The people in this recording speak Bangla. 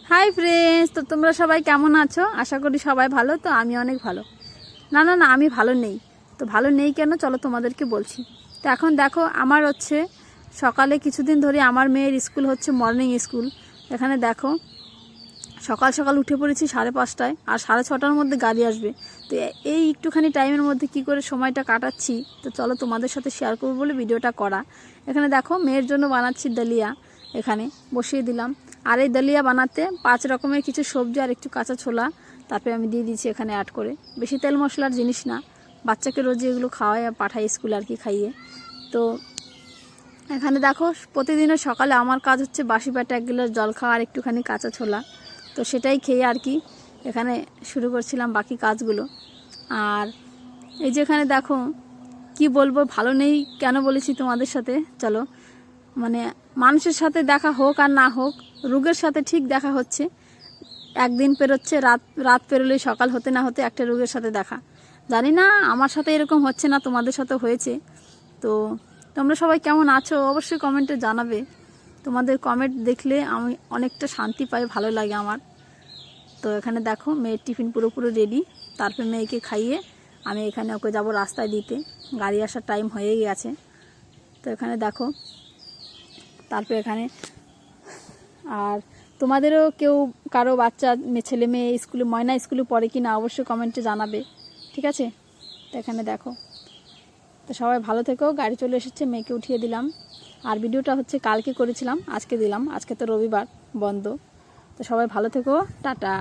হাই ফ্রেন্ডস, তো তোমরা সবাই কেমন আছো? আশা করি সবাই ভালো। তো আমি অনেক ভালো। না না না, আমি ভালো নেই। তো ভালো নেই কেন, চলো তোমাদেরকে বলছি। তো এখন দেখো, আমার হচ্ছে সকালে কিছুদিন ধরে আমার মেয়ের স্কুল হচ্ছে মর্নিং স্কুল। এখানে দেখো, সকাল সকাল উঠে পড়েছি 5:30টায়, আর 6:30টার মধ্যে গাড়ি আসবে। তো এই একটুখানি টাইমের মধ্যে কি করে সময়টা কাটাচ্ছি, তো চলো তোমাদের সাথে শেয়ার করবো বলে ভিডিওটা করা। এখানে দেখো, মেয়ের জন্য বানাচ্ছি ডালিয়া, এখানে বসিয়ে দিলাম। আর এই ডালিয়া বানাতে 5 রকমের কিছু সবজি আর একটু কাঁচা ছোলা তারপরে আমি দিয়ে দিচ্ছি এখানে অ্যাড করে। বেশি তেল মশলার জিনিস না, বাচ্চাকে রোজ এগুলো খাওয়াই আর পাঠাই স্কুল আর কি খাইয়ে। তো এখানে দেখো, প্রতিদিনের সকালে আমার কাজ হচ্ছে বাসি পেটে 1 গ্লাস জল খাওয়া আর একটুখানি কাঁচা ছোলা। তো সেটাই খেয়ে আর কি এখানে শুরু করছিলাম বাকি কাজগুলো। আর এই যে এখানে দেখো, কি বলবো, ভালো নেই কেন বলেছি তোমাদের সাথে, চলো। মানে মানুষের সাথে দেখা হোক আর না হোক, রোগের সাথে ঠিক দেখা হচ্ছে। একদিন পেরোচ্ছে, রাত পেরোলেই সকাল হতে না হতে একটা রোগের সাথে দেখা। জানি না আমার সাথে এরকম হচ্ছে না তোমাদের সাথে হয়েছে। তো তোমরা সবাই কেমন আছো অবশ্যই কমেন্টে জানাবে। তোমাদের কমেন্ট দেখলে আমি অনেকটা শান্তি পাই, ভালো লাগে আমার। তো এখানে দেখো, মেয়ের টিফিন পুরোপুরি রেডি। তারপরে মেয়েকে খাইয়ে আমি এখানে ওকে যাব রাস্তায় দিতে, গাড়ি আসার টাইম হয়ে গেছে। তো এখানে দেখো, তারপরে এখানে আর তোমাদেরও কেউ কারো বাচ্চা ছেলে মেয়ে স্কুলে ময়না স্কুলে পড়ে কি না অবশ্যই কমেন্টে জানাবে, ঠিক আছে? তো এখানে দেখো, তো সবাই ভালো থেকো। গাড়ি চলে এসেছে, মেয়েকে উঠিয়ে দিলাম। আর ভিডিওটা হচ্ছে কালকে করেছিলাম, আজকে দিলাম। আজকে তো রবিবার, বন্ধ। তো সবাই ভালো থেকো, টাটা।